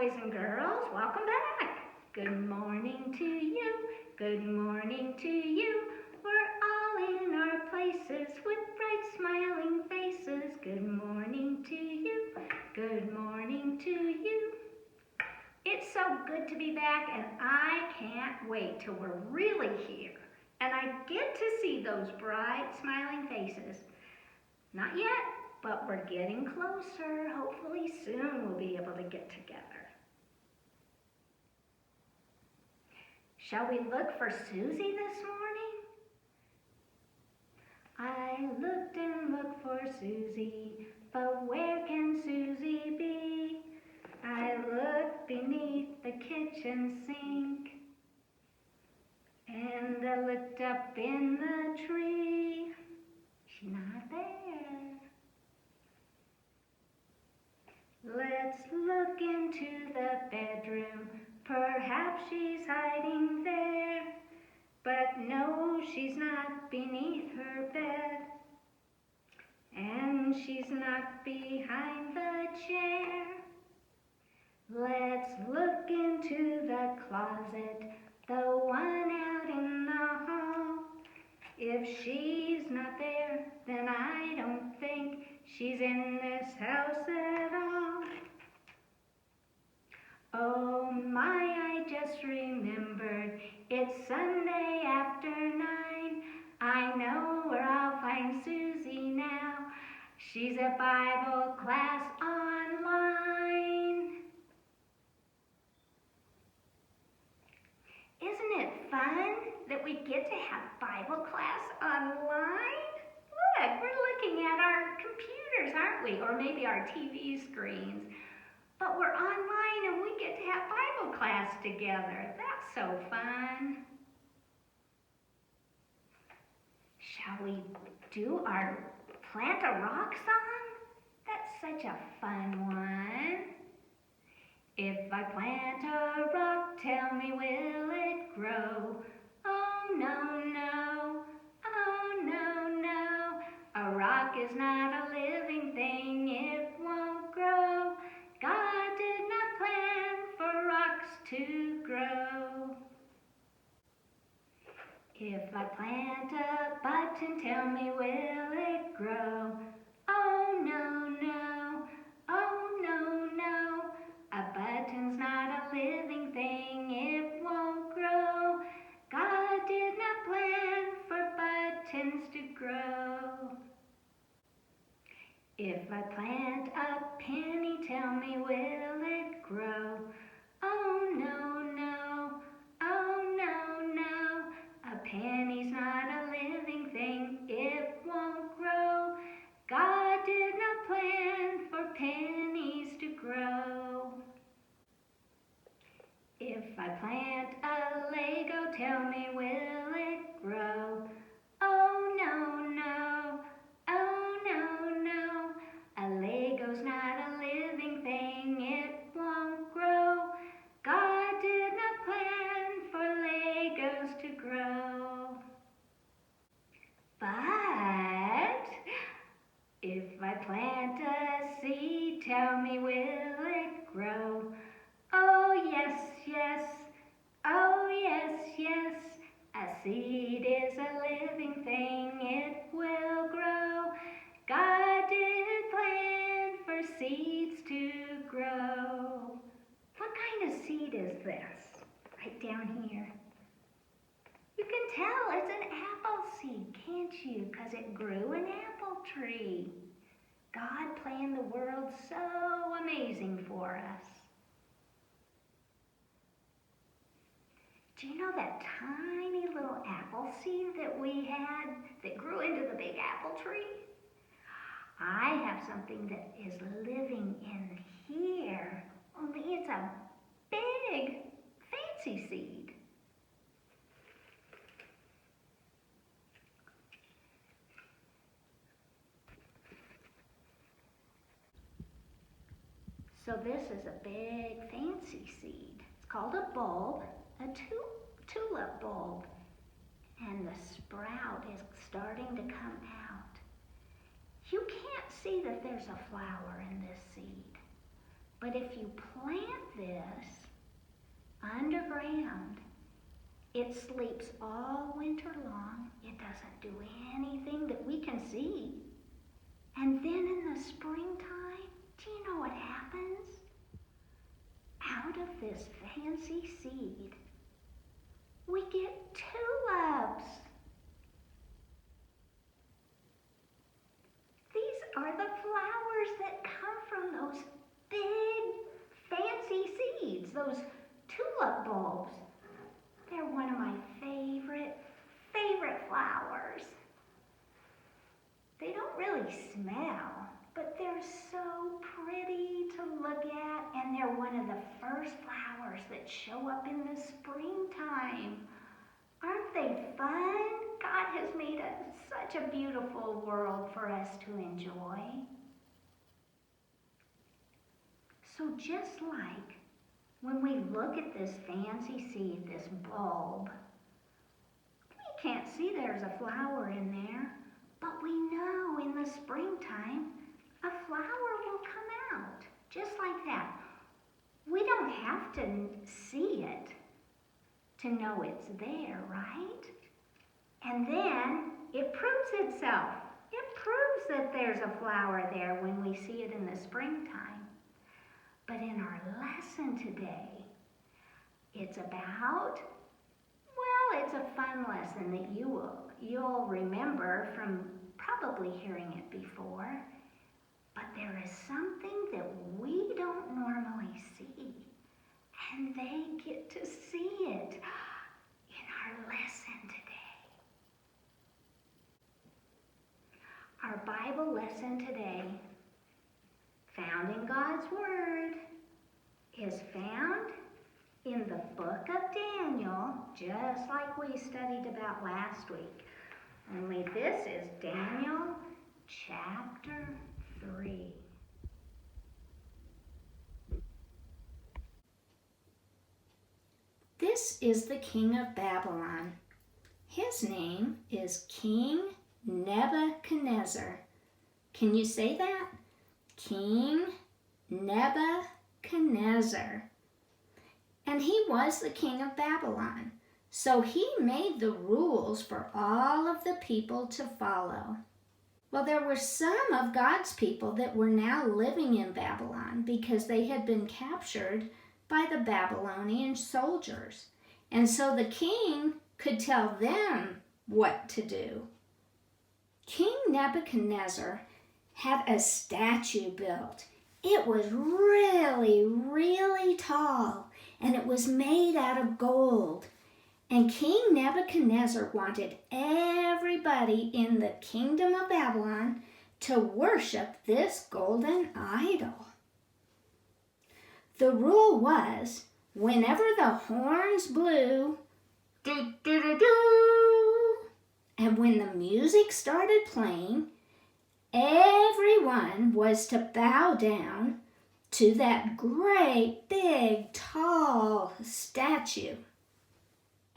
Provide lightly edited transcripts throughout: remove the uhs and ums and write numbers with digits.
boys and girls. Welcome back. Good morning to you. Good morning to you. We're all in our places with bright smiling faces. Good morning to you. Good morning to you. It's so good to be back, and I can't wait till we're really here and I get to see those bright smiling faces. Not yet, but we're getting closer. Hopefully soon we'll be able to get together. Shall we look for Susie this morning? I looked and looked for Susie, but where can Susie be? I looked beneath the kitchen sink, and I looked up in the tree. She's not there. Let's look into the bedroom. Perhaps she's hiding there. But no, she's not beneath her bed. And she's not behind the chair. Let's look into the closet, the one out in the hall. If she's not there, then I don't think she's in this house at all. Oh my, I just remembered, it's Sunday after 9. I know where I'll find Susie now. She's at Bible class online. Isn't it fun that we get to have Bible class online? Look, we're looking at our computers, aren't we? Or maybe our TV screens. But we're online and we get to have Bible class together. That's so fun. Shall we do our Plant a Rock song? That's such a fun one. If I plant a rock, tell me, will it grow? Oh no, no, oh no, no. A rock is not a living thing, it won't grow. God did not plan for rocks to grow. If I plant a button, tell me, will it grow? Oh no, no, oh no, no. A button's not a living thing, it won't grow. God did not plan for buttons to grow. If I plant a penny, tell me, will it grow? Oh no, no, oh no, no. A penny's not a living thing, it won't grow. God did not plan for pennies to grow. If I plant a Lego, tell me, will it grow? Oh no, no, oh no, no. A Lego's not a living thing, it won't grow. God did not plan for Legos to grow. But if I plant a seed, tell me, will it grow? Oh yes, yes, oh yes, yes. A seed is a living thing, it will grow. God did plan for seeds to grow. What kind of seed is this? Right down here. You can tell it's an apple seed, can't you? Because it grew an apple tree. God planned the world so amazing for us. Do you know that tiny little apple seed that we had that grew into the big apple tree? I have something that is living in here, only it's a big, fancy seed. So this is a big, fancy seed. It's called a bulb, a tulip bulb, and the sprout is starting to come out. You can't see that there's a flower in this seed, but if you plant this underground. It sleeps all winter long. It doesn't do anything that we can see. And then in the springtime, do you know what happens? Out of this fancy seed, we get tulips. These are the flowers that come from those big fancy seeds, those tulip bulbs. They're one of my favorite flowers. They don't really smell, but they're so pretty to look at, and they're one of the first flowers that show up in the springtime. Aren't they fun? God has made such a beautiful world for us to enjoy. So just like when we look at this fancy seed, this bulb, we can't see there's a flower in there, but we know in the springtime a flower will come out, just like that. We don't have to see it to know it's there, right? And then it proves itself. It proves that there's a flower there when we see it in the springtime. But in our lesson today, it's about, well, it's a fun lesson that you'll remember from probably hearing it before. But there is something that we don't normally see, and they get to see it in our lesson today. Our Bible lesson today, found in God's Word, is found in the book of Daniel, just like we studied about last week. Only this is Daniel chapter 3. This is the king of Babylon. His name is King Nebuchadnezzar. Can you say that? King Nebuchadnezzar. And he was the king of Babylon. So he made the rules for all of the people to follow. Well, there were some of God's people that were now living in Babylon because they had been captured by the Babylonian soldiers. And so the king could tell them what to do. King Nebuchadnezzar had a statue built. It was really, really tall, and it was made out of gold. And King Nebuchadnezzar wanted everybody in the kingdom of Babylon to worship this golden idol. The rule was, whenever the horns blew, do-do-do-do, and when the music started playing, everyone was to bow down to that great, big, tall statue.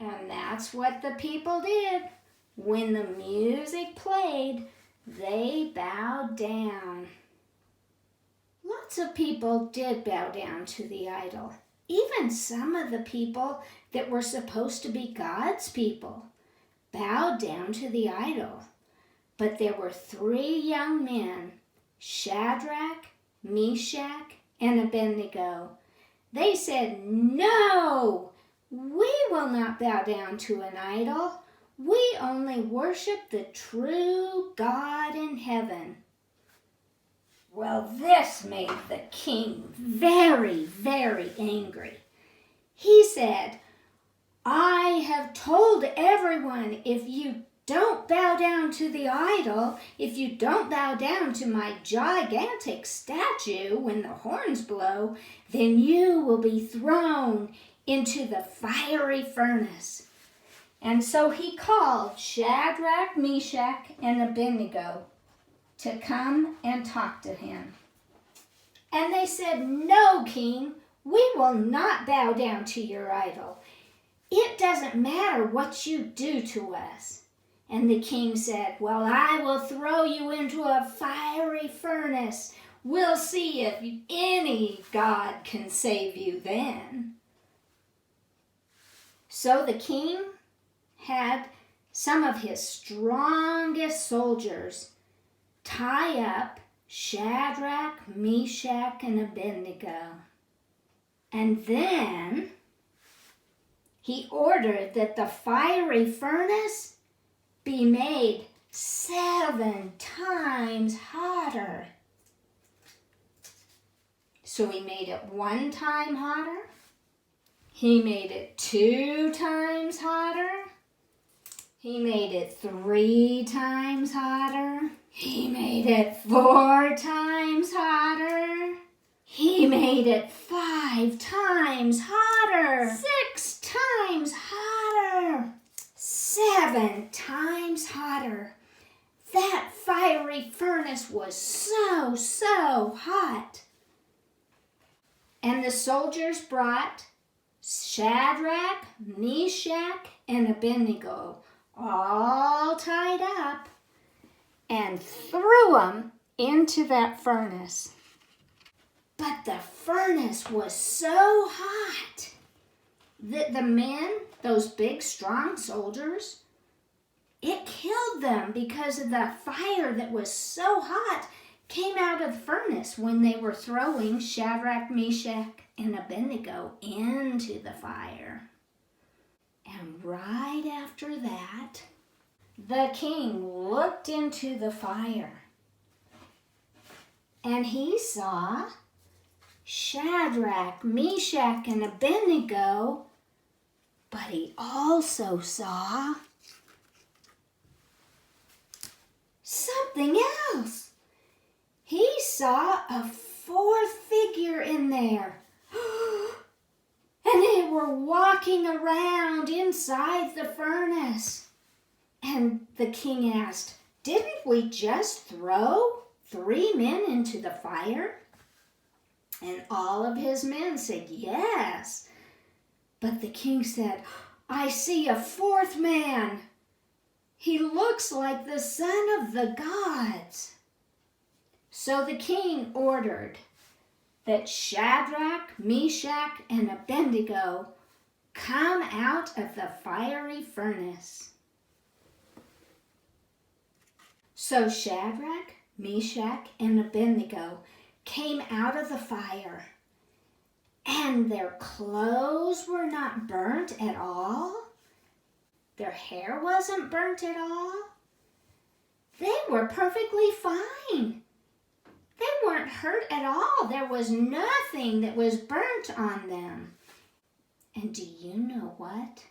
And that's what the people did. When the music played, they bowed down. Lots of people did bow down to the idol. Even some of the people that were supposed to be God's people bowed down to the idol. But there were 3 young men, Shadrach, Meshach, and Abednego. They said, "No! We will not bow down to an idol. We only worship the true God in heaven." Well, this made the king very, very angry. He said, "I have told everyone, if you don't bow down to the idol, if you don't bow down to my gigantic statue when the horns blow, then you will be thrown into the fiery furnace." And so he called Shadrach, Meshach, and Abednego to come and talk to him. And they said, "No, king, we will not bow down to your idol. It doesn't matter what you do to us." And the king said, "Well, I will throw you into a fiery furnace We'll see if any God can save you then. So the king had some of his strongest soldiers tie up Shadrach, Meshach, and Abednego. And then he ordered that the fiery furnace be made 7 times hotter. So he made it 1 time hotter. He made it 2 times hotter. He made it 3 times hotter. He made it 4 times hotter. He made it 5 times hotter. 6 times hotter. 7 times hotter. That fiery furnace was so hot. And the soldiers brought Shadrach, Meshach, and Abednego all tied up and threw them into that furnace. But the furnace was so hot that the men, those big strong soldiers, it killed them because of the fire that was so hot came out of the furnace when they were throwing Shadrach, Meshach, and Abednego into the fire. And right after that, the king looked into the fire and he saw Shadrach, Meshach, and Abednego, but he also saw something else. He saw a 4th figure in there. And they were walking around inside the furnace. And the king asked, "Didn't we just throw 3 men into the fire?" And all of his men said, "Yes." But the king said, "I see a 4th man. He looks like the son of the gods." So the king ordered that Shadrach, Meshach, and Abednego come out of the fiery furnace. So Shadrach, Meshach, and Abednego came out of the fire, and their clothes were not burnt at all. Their hair wasn't burnt at all. They were perfectly fine. They weren't hurt at all. There was nothing that was burnt on them. And do you know what?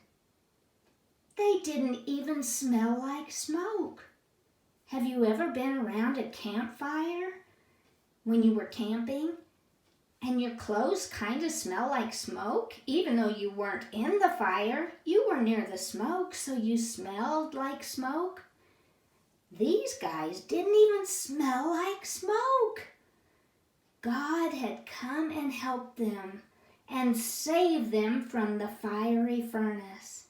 They didn't even smell like smoke. Have you ever been around a campfire when you were camping and your clothes kind of smell like smoke? Even though you weren't in the fire, you were near the smoke, so you smelled like smoke. These guys didn't even smell like smoke. God had come and helped them and saved them from the fiery furnace.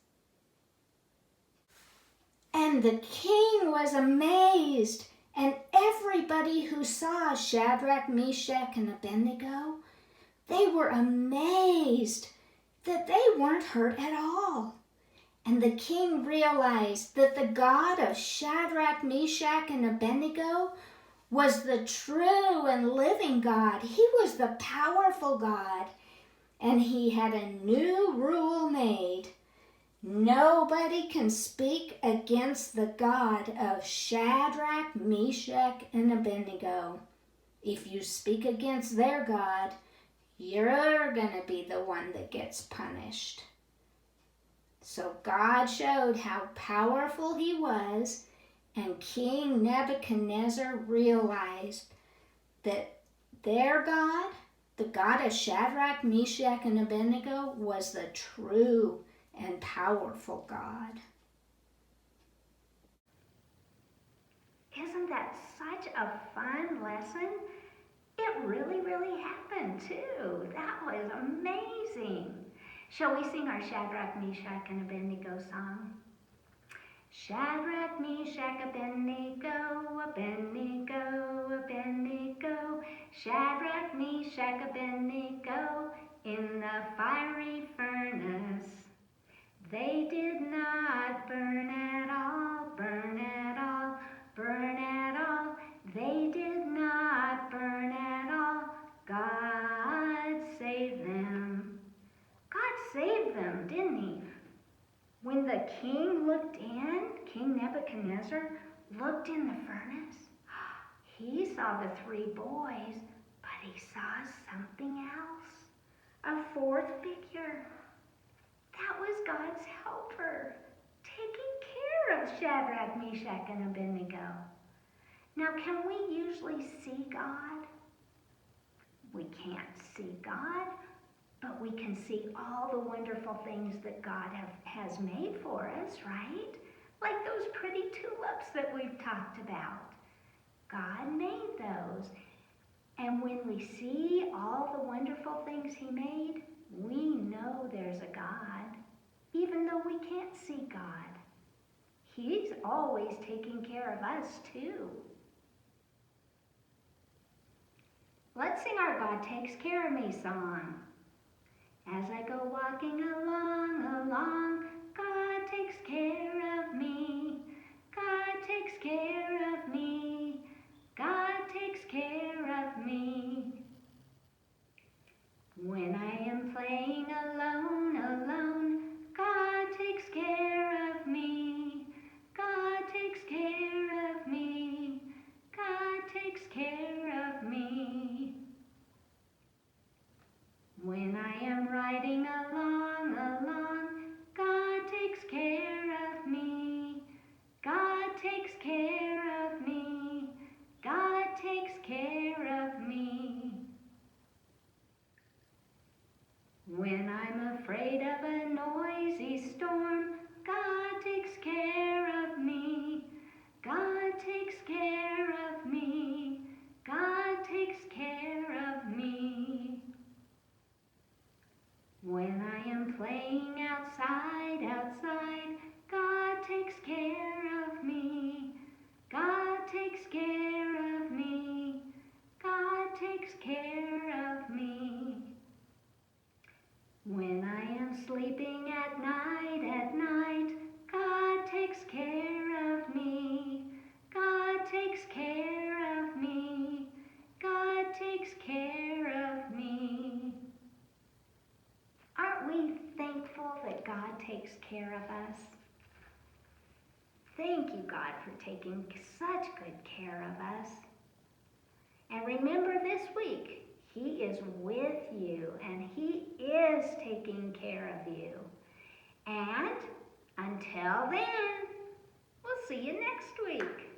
And the king was amazed, and everybody who saw Shadrach, Meshach, and Abednego, they were amazed that they weren't hurt at all. And the king realized that the God of Shadrach, Meshach, and Abednego was the true and living God. He was the powerful God. And he had a new rule made. Nobody can speak against the God of Shadrach, Meshach, and Abednego. If you speak against their God, you're going to be the one that gets punished. So God showed how powerful he was, and King Nebuchadnezzar realized that their God, the God of Shadrach, Meshach, and Abednego, was the true and powerful God. Isn't that such a fun lesson? It really happened too. That was amazing. Shall we sing our Shadrach, Meshach, and Abednego song? Shadrach, Meshach, Abednego, Abednego, Abednego. Shadrach, Meshach, Abednego, in the fiery furnace. They did not burn at all, burn at all, burn at all. They did not burn at all. God saved them. God saved them, didn't he? When the king looked in, King Nebuchadnezzar looked in the furnace, he saw the three boys, but he saw something else, a fourth figure. That was God's helper, taking care of Shadrach, Meshach, and Abednego. Now, can we usually see God? We can't see God, but we can see all the wonderful things that God has made for us, right? Like those pretty tulips that we've talked about. God made those. And when we see all the wonderful things he made, we know there's a God, even though we can't see God. He's always taking care of us too. Let's sing our God Takes Care of Me song. As I go walking along, along, God takes care of me. God takes care of me. God takes care of me. When I am playing alone, alone, God takes care of me. God takes care of me. God takes care of me. When I am riding along, along, God takes care of me. God takes care of me. God takes care of me. When I'm afraid of a noisy storm, God takes care of me. God takes care of me. God takes care of me. When I am playing outside, outside, God takes care of me. God takes care of me. God takes care of me. When I am sleeping at night, God takes care of me. God takes care of me. God takes care of me. Aren't we thankful that God takes care of us? Thank you, God, for taking such good care of us. And remember this week, he is with you and he is taking care of you. And until then, we'll see you next week.